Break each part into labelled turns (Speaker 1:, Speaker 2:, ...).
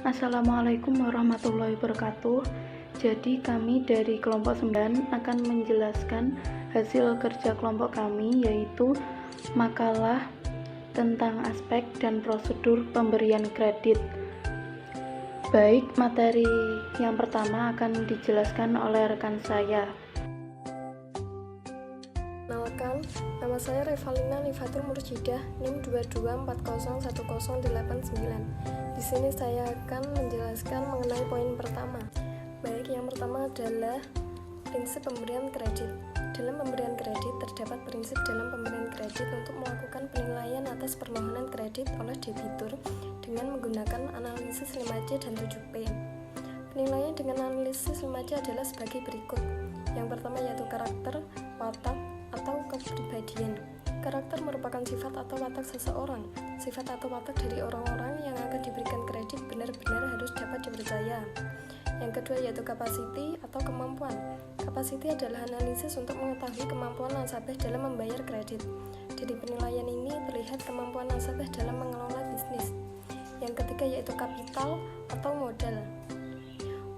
Speaker 1: Assalamualaikum warahmatullahi wabarakatuh. Jadi kami dari kelompok 9 akan menjelaskan hasil kerja kelompok kami, yaitu makalah tentang aspek dan prosedur pemberian kredit. Baik, materi yang pertama akan dijelaskan oleh rekan saya.
Speaker 2: Perkenalkan, nama saya Revalina Nifatul Murjidah, NIM 22401089. Di sini saya akan menjelaskan mengenai poin pertama. Baik, yang pertama adalah prinsip pemberian kredit. Dalam pemberian kredit terdapat prinsip dalam pemberian kredit untuk melakukan penilaian atas permohonan kredit oleh debitur dengan menggunakan analisis 5C dan 7P. Penilaian dengan analisis 5C adalah sebagai berikut. Yang pertama yaitu karakter, watak, atau kepribadian. Karakter merupakan sifat atau watak seseorang. Sifat atau watak dari orang-orang yang akan diberikan kredit benar-benar harus dapat dipercaya. Yang kedua yaitu capacity atau kemampuan. Capacity adalah analisis untuk mengetahui kemampuan nasabah dalam membayar kredit. Dari penilaian ini terlihat kemampuan nasabah dalam mengelola bisnis. Yang ketiga yaitu kapital atau modal.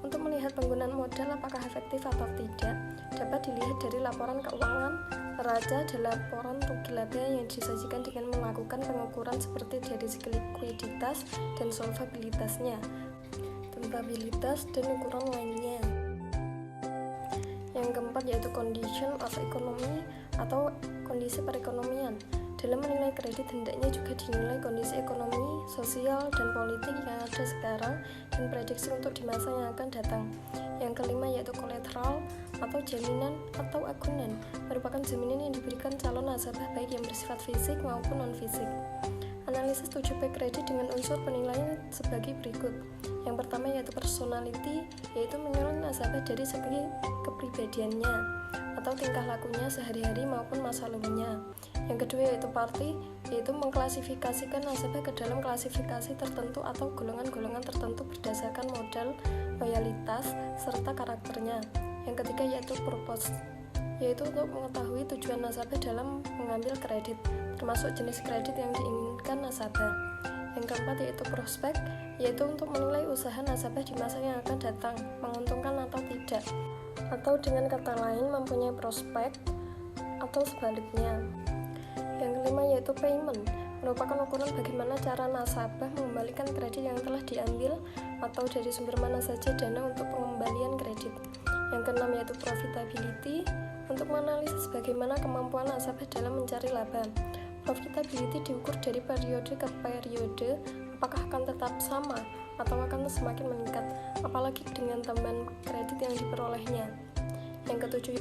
Speaker 2: Untuk melihat penggunaan modal apakah efektif atau tidak, dapat dilihat dari laporan keuangan neraca dan laporan rugi laba yang disajikan dengan melakukan pengukuran seperti dari segi likuiditas dan solvabilitasnya, rentabilitas, dan ukuran lainnya. Yang keempat yaitu condition of economy atau kondisi perekonomian. Dalam menilai kredit hendaknya juga dinilai kondisi ekonomi, sosial, dan politik yang ada sekarang dan prediksi untuk di masa yang akan datang. Yang kelima yaitu collateral atau jaminan atau agunan, merupakan jaminan yang diberikan calon nasabah baik yang bersifat fisik maupun non-fisik. Analisis 7P kredit dengan unsur penilaian sebagai berikut. Yang pertama yaitu personality, yaitu menilai nasabah dari segi kepribadiannya atau tingkah lakunya sehari-hari maupun masa lalunya. Yang kedua yaitu party, yaitu mengklasifikasikan nasabah ke dalam klasifikasi tertentu atau golongan-golongan tertentu berdasarkan modal, loyalitas, serta karakternya. Yang ketiga yaitu purpose, yaitu untuk mengetahui tujuan nasabah dalam mengambil kredit, termasuk jenis kredit yang diinginkan nasabah. Yang keempat yaitu prospek, yaitu untuk menilai usaha nasabah di masa yang akan datang, menguntungkan atau tidak, atau dengan kata lain mempunyai prospek atau sebaliknya. Yang kelima yaitu payment, merupakan ukuran bagaimana cara nasabah mengembalikan kredit yang telah diambil atau dari sumber mana saja dana untuk pengembalian kredit. Yang keenam yaitu profitability, untuk menganalisis bagaimana kemampuan nasabah dalam mencari laba. Profitability diukur dari periode ke periode, apakah akan tetap sama atau akan semakin meningkat, apalagi dengan tambahan kredit yang diperolehnya. Yang ketujuh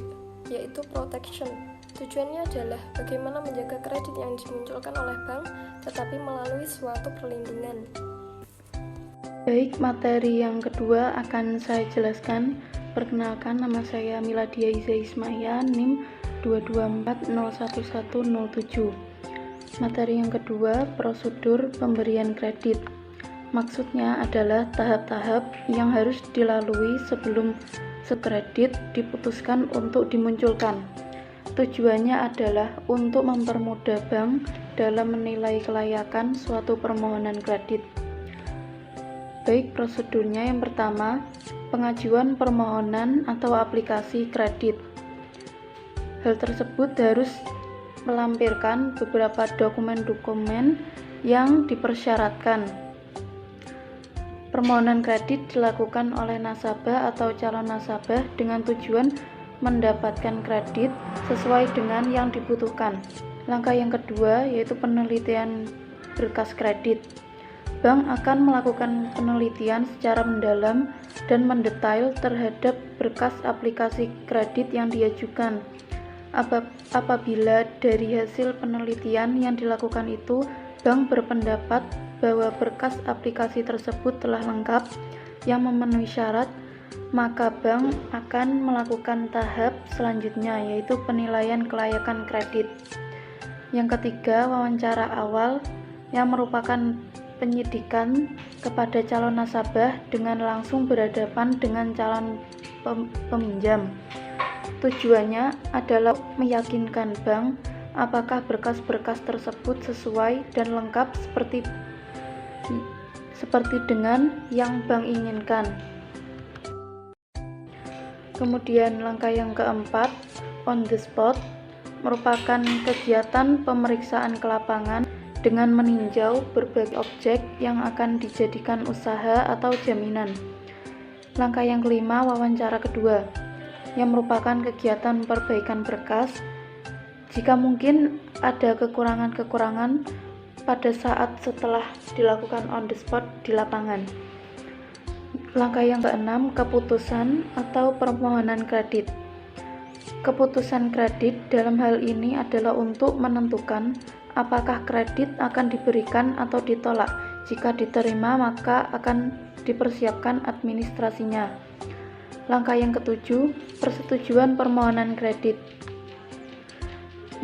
Speaker 2: yaitu protection. Tujuannya adalah bagaimana menjaga kredit yang dimunculkan oleh bank tetapi melalui suatu perlindungan.
Speaker 1: Baik, materi yang kedua akan saya jelaskan. Perkenalkan, nama saya Miladia Iza Ismaya, NIM 224011007. Materi yang kedua, prosedur pemberian kredit. Maksudnya adalah tahap-tahap yang harus dilalui sebelum kredit diputuskan untuk dimunculkan. Tujuannya adalah untuk mempermudah bank dalam menilai kelayakan suatu permohonan kredit. Baik, prosedurnya yang pertama, pengajuan permohonan atau aplikasi kredit. Hal tersebut harus melampirkan beberapa dokumen-dokumen yang dipersyaratkan. Permohonan kredit dilakukan oleh nasabah atau calon nasabah dengan tujuan mendapatkan kredit sesuai dengan yang dibutuhkan. Langkah yang kedua yaitu penelitian berkas kredit. Bank akan melakukan penelitian secara mendalam dan mendetail terhadap berkas aplikasi kredit yang diajukan. Apabila dari hasil penelitian yang dilakukan itu, bank berpendapat bahwa berkas aplikasi tersebut telah lengkap yang memenuhi syarat, maka bank akan melakukan tahap selanjutnya, yaitu penilaian kelayakan kredit. Yang ketiga, wawancara awal yang merupakan penyidikan kepada calon nasabah dengan langsung berhadapan dengan calon peminjam. Tujuannya adalah meyakinkan bank apakah berkas-berkas tersebut sesuai dan lengkap seperti dengan yang bank inginkan. Kemudian langkah yang keempat, on the spot, merupakan kegiatan pemeriksaan ke lapangan dengan meninjau berbagai objek yang akan dijadikan usaha atau jaminan. Langkah yang kelima, wawancara kedua, yang merupakan kegiatan perbaikan berkas jika mungkin ada kekurangan-kekurangan pada saat setelah dilakukan on the spot di lapangan. Langkah yang keenam, keputusan atau permohonan kredit. Keputusan kredit dalam hal ini adalah untuk menentukan apakah kredit akan diberikan atau ditolak. Jika diterima, maka akan dipersiapkan administrasinya. Langkah yang ketujuh, persetujuan permohonan kredit,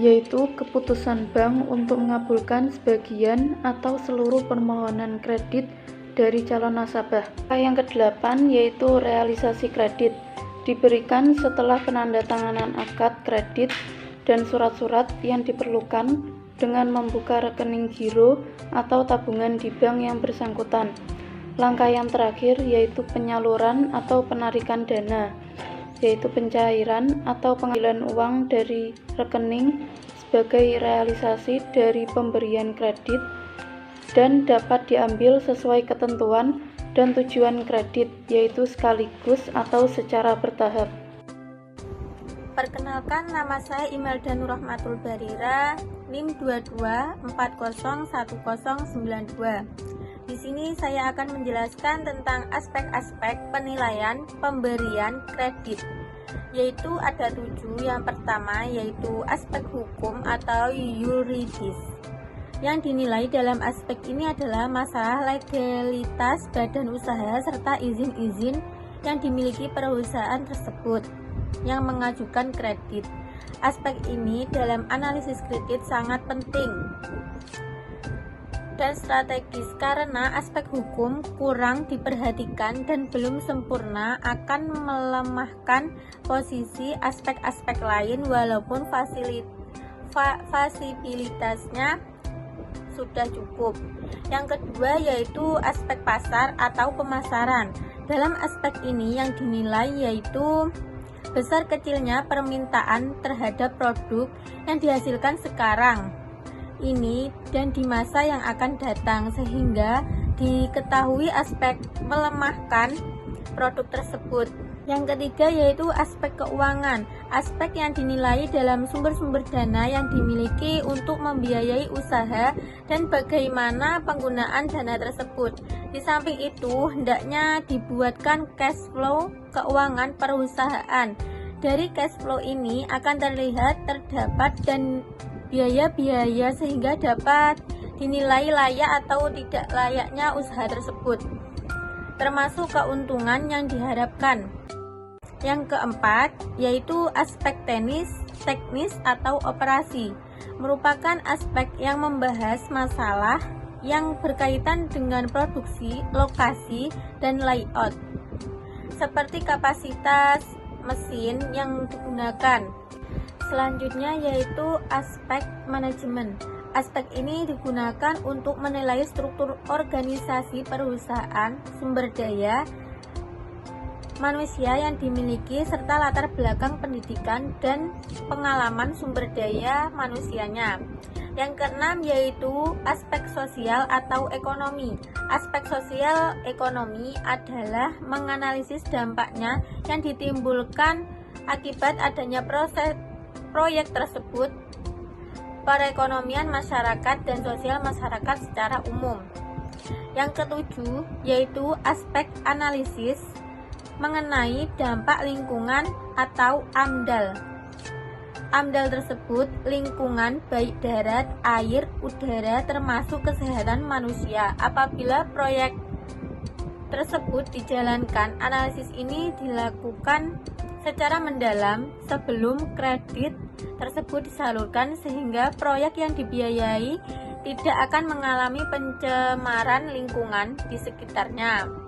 Speaker 1: yaitu keputusan bank untuk mengabulkan sebagian atau seluruh permohonan kredit dari calon nasabah. Langkah yang kedelapan yaitu realisasi kredit, diberikan setelah penandatanganan akad kredit dan surat-surat yang diperlukan dengan membuka rekening giro atau tabungan di bank yang bersangkutan. Langkah yang terakhir yaitu penyaluran atau penarikan dana, yaitu pencairan atau pengambilan uang dari rekening sebagai realisasi dari pemberian kredit dan dapat diambil sesuai ketentuan dan tujuan kredit, yaitu sekaligus atau secara bertahap.
Speaker 3: Perkenalkan, nama saya Imelda Nurrahmatul Barira, NIM 22401092. Di sini saya akan menjelaskan tentang aspek-aspek penilaian pemberian kredit, yaitu ada 7. Yang pertama yaitu aspek hukum atau yuridis. Yang dinilai dalam aspek ini adalah masalah legalitas badan usaha serta izin-izin yang dimiliki perusahaan tersebut yang mengajukan kredit. Aspek ini dalam analisis kredit sangat penting dan strategis karena aspek hukum kurang diperhatikan dan belum sempurna akan melemahkan posisi aspek-aspek lain walaupun fasilitasnya sudah cukup. Yang kedua yaitu aspek pasar atau pemasaran. Dalam aspek ini yang dinilai yaitu besar kecilnya permintaan terhadap produk yang dihasilkan sekarang ini dan di masa yang akan datang, sehingga diketahui aspek melemahkan produk tersebut. Yang ketiga yaitu aspek keuangan, aspek yang dinilai dalam sumber-sumber dana yang dimiliki untuk membiayai usaha dan bagaimana penggunaan dana tersebut. Di samping itu, hendaknya dibuatkan cash flow keuangan perusahaan. Dari cash flow ini akan terlihat terdapat dan biaya-biaya sehingga dapat dinilai layak atau tidak layaknya usaha tersebut, termasuk keuntungan yang diharapkan. Yang keempat yaitu aspek teknis atau operasi, merupakan aspek yang membahas masalah yang berkaitan dengan produksi, lokasi, dan layout, seperti kapasitas mesin yang digunakan. Selanjutnya yaitu aspek manajemen. Aspek ini digunakan untuk menilai struktur organisasi perusahaan, sumber daya manusia yang dimiliki, serta latar belakang pendidikan dan pengalaman sumber daya manusianya. Yang keenam yaitu aspek sosial atau ekonomi. Aspek sosial ekonomi adalah menganalisis dampaknya yang ditimbulkan akibat adanya proyek tersebut, perekonomian masyarakat dan sosial masyarakat secara umum. Yang ketujuh yaitu aspek analisis mengenai dampak lingkungan atau AMDAL. AMDAL tersebut lingkungan baik darat, air, udara termasuk kesehatan manusia. Apabila proyek tersebut dijalankan, analisis ini dilakukan secara mendalam sebelum kredit tersebut disalurkan sehingga proyek yang dibiayai tidak akan mengalami pencemaran lingkungan di sekitarnya.